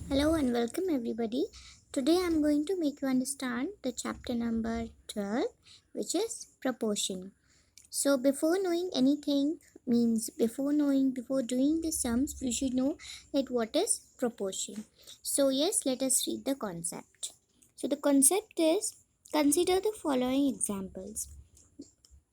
Hello and welcome everybody. Today I'm going to make you understand the chapter number 12, which is proportion. So before knowing anything means before doing the sums, we should know that what is proportion. So yes, let us read the concept. So the concept is, consider the following examples.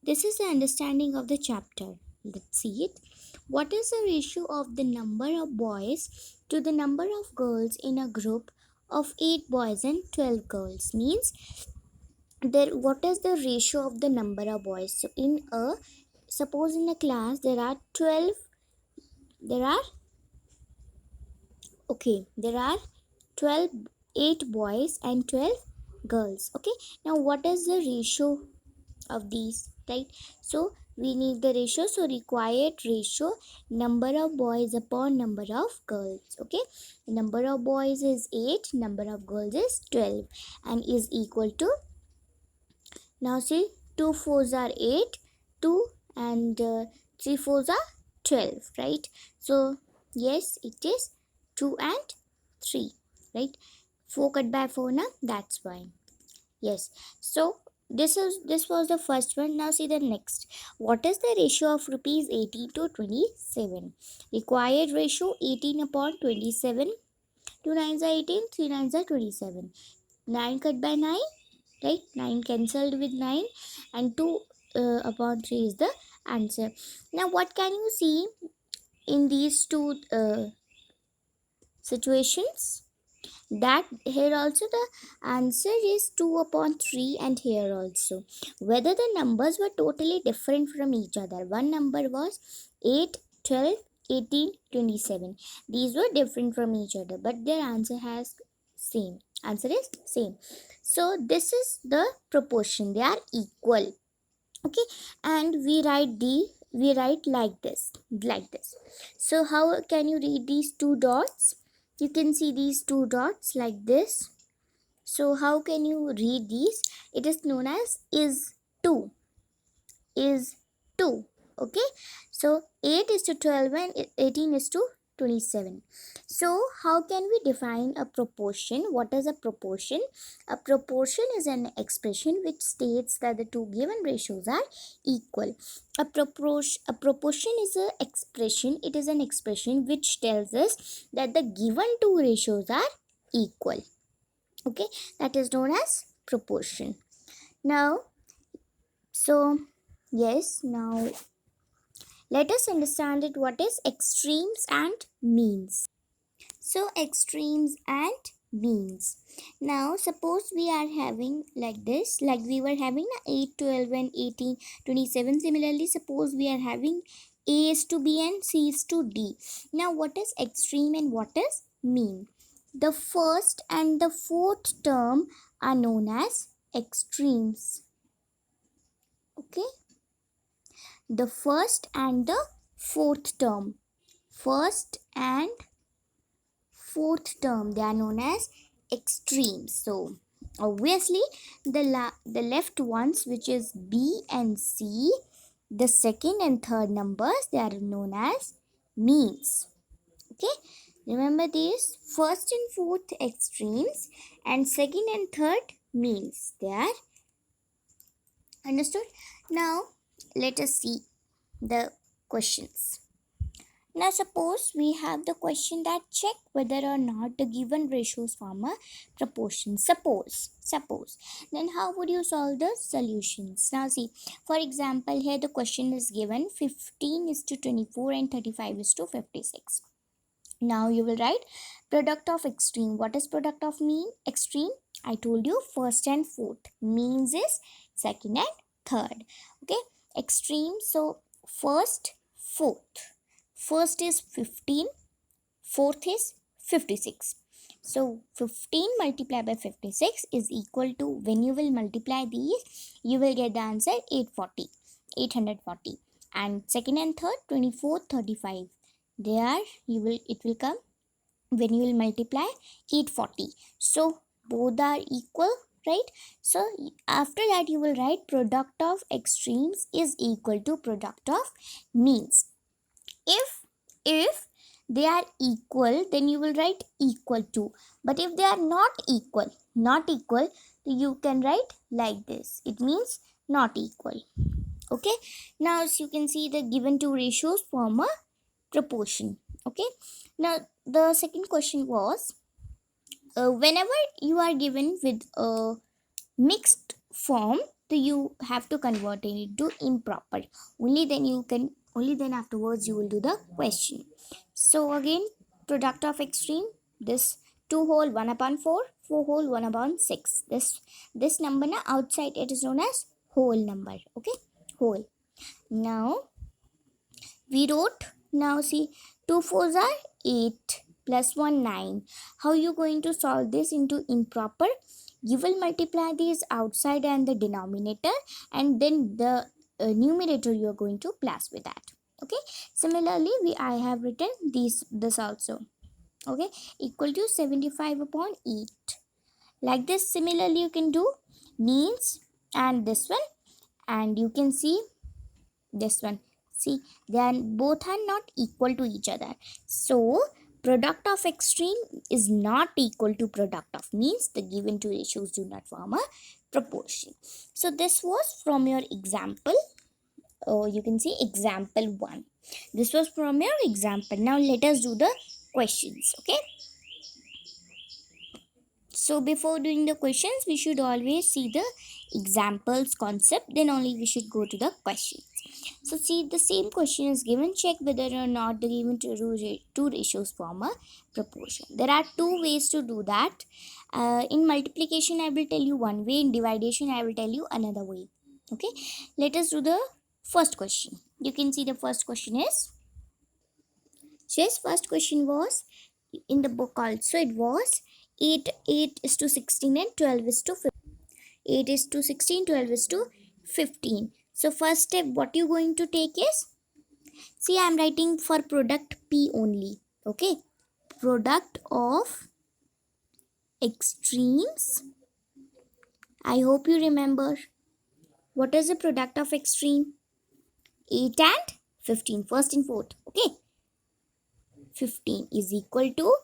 This is the understanding of the chapter. Let's see it. What is the ratio of the number of boys to the number of girls in a group of 8 boys and 12 girls? Means there what is the ratio of the number of boys? So suppose in a class there are 12 there are there are 12 8 boys and 12 girls. Okay, now what is the ratio of these, right? So we need the ratio, so required ratio number of boys upon number of girls. Okay, number of boys is 8, number of girls is 12 and is equal to, now see, 2 fours are 8, 2 and 3 fours are 12, right? So yes, it is 2 and 3, right? 4 cut by 4 now, that's why. Yes, so this was the first one. Now see the next. What is the ratio of rupees 18 to 27? Required ratio 18 upon 27. 2 nines are 18, 3 nines are 27. 9 cut by 9, right? 9 cancelled with 9 and 2 upon 3 is the answer. Now what can you see in these two situations? That here also the answer is 2 upon 3 and here also. Whether the numbers were totally different from each other. One number was 8, 12, 18, 27. These were different from each other, but their answer has same. Answer is same. So this is the proportion. They are equal. Okay, and we write like this. So how can you read these two dots? You can see these two dots like this. So how can you read these? It is known as is 2. Okay, so 8 is to 12 and 18 is to 27. So how can we define a proportion? What is a proportion? A proportion is an expression which states that the two given ratios are equal. A proportion is an expression, it is an expression which tells us that the given two ratios are equal. Okay, that is known as proportion. Now, so yes, now let us understand it, what is extremes and means. So extremes and means. Now suppose we are having like this, like we were having 8, 12 and 18, 27. Similarly, suppose we are having A is to B and C is to D. Now what is extreme and what is mean? The first and the fourth term are known as extremes. Okay, the first and the fourth term, first and fourth term, they are known as extremes. So obviously the left ones, which is B and C, the second and third numbers, they are known as means. Okay, remember these, first and fourth extremes and second and third means. They are understood. Now let us see the questions. Now suppose we have the question that check whether or not the given ratios form a proportion. Suppose. Then how would you solve the solutions? Now see, for example, here the question is given 15 is to 24 and 35 is to 56. Now you will write product of extreme. What is product of mean? Extreme, I told you, first and fourth. Means is second and third. Okay, extreme, so first, fourth. First is 15, fourth is 56. So 15 multiplied by 56 is equal to, when you will multiply these, you will get the answer 840. And second and third, 24, 35. There it will come, when you will multiply 840. So both are equal, right? So after that you will write product of extremes is equal to product of means. If they are equal, then you will write equal to. But if they are not equal, you can write like this. It means not equal. Okay. Now as you can see, the given two ratios form a proportion. Okay. Now the second question was, whenever you are given with a mixed form, so you have to convert it into improper. Only then afterwards you will do the question. So again, product of extreme, this 2 whole 1 upon 4, 4 whole 1 upon 6. This number na outside it is known as whole number. Okay, whole. Now we wrote, now see, 2 fours are 8 plus 1 9. How you going to solve this into improper? You will multiply these outside and the denominator, and then the numerator you are going to plus with that. Okay, similarly I have written this also. Okay, equal to 75 upon 8. Like this, similarly you can do means and this one, and you can see this one. See, they are both are not equal to each other. So product of extreme is not equal to product of means. The given two ratios do not form a proportion. So this was from your example. You can see example 1. This was from your example. Now let us do the questions. Okay. So before doing the questions, we should always see the examples concept, then only we should go to the questions. So see, the same question is given, check whether or not the given two ratios form a proportion. There are two ways to do that. In multiplication I will tell you one way, in division I will tell you another way. Okay, let us do the first question. You can see the first question is, yes, first question was in the book also, it was 8 is to 16 and 12 is to 15. 8 is to 16, 12 is to 15. So first step what you going to take is, see, I am writing for product P only. Okay, product of extremes. I hope you remember what is the product of extreme. 8 and 15, first and fourth. Okay, 15 is equal to,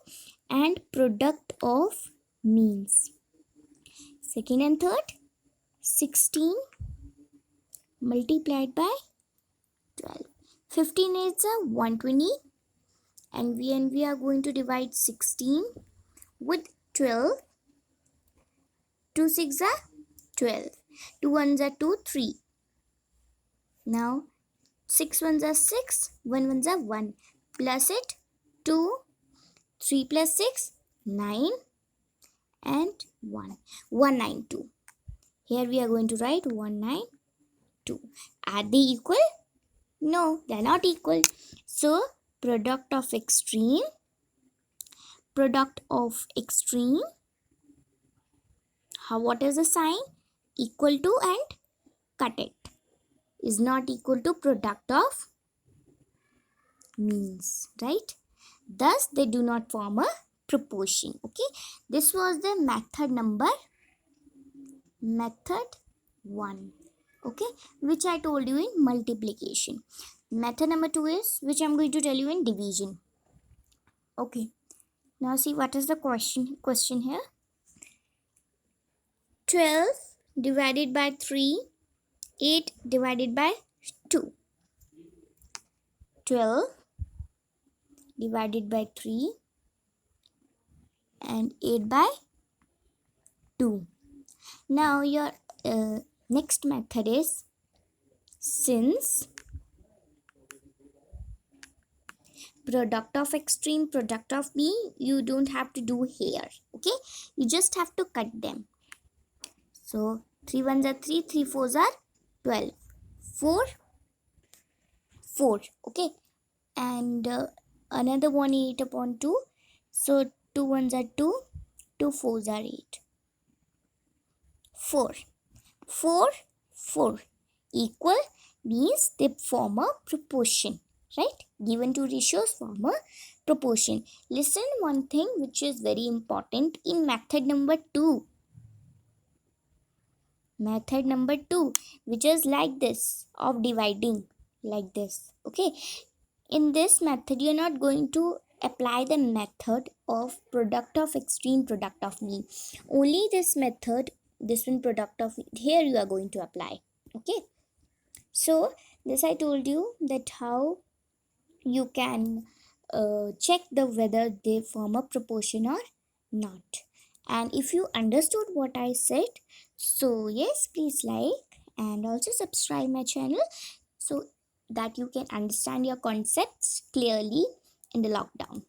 and product of means, second and third, 16 multiplied by 12. 15 is a 120, and we are going to divide 16 with 12. 2 6 are 12. 2 1s are 2, 3. Now 6 1s are 6, 1 1s are 1. Plus it 2, 3 plus 6, 9, and 1. 192. Here we are going to write 192. Are they equal? No, they are not equal. So product of extreme, what is the sign? Equal to and cut it, is not equal to product of means, right? Thus they do not form a proportion. Okay, this was the method 1. Okay, which I told you in multiplication. Method number 2 is, which I'm going to tell you in division. Okay, now see what is the question here. 12 divided by 3, 8 divided by 2. 12 divided by 3 and 8 by 2. Now your next method is, since product of extreme, product of mean, you don't have to do here. Okay, you just have to cut them. So 3 1s are 3, 3 4s are 12, 4 4. Okay, and another one 8 upon 2. So 2 1s are 2, 2 4s are 8. 4 4 4 equal means they form a proportion, right? Given two ratios form a proportion. Listen one thing which is very important in method number 2. Method number 2, which is like this, of dividing like this. Okay, in this method you are not going to apply the method of product of extreme product of mean. Only this method, this one product of here you are going to apply. Okay, so this I told you that how you can check the whether they form a proportion or not. And if you understood what I said, so yes, please like and also subscribe my channel so that you can understand your concepts clearly in the lockdown.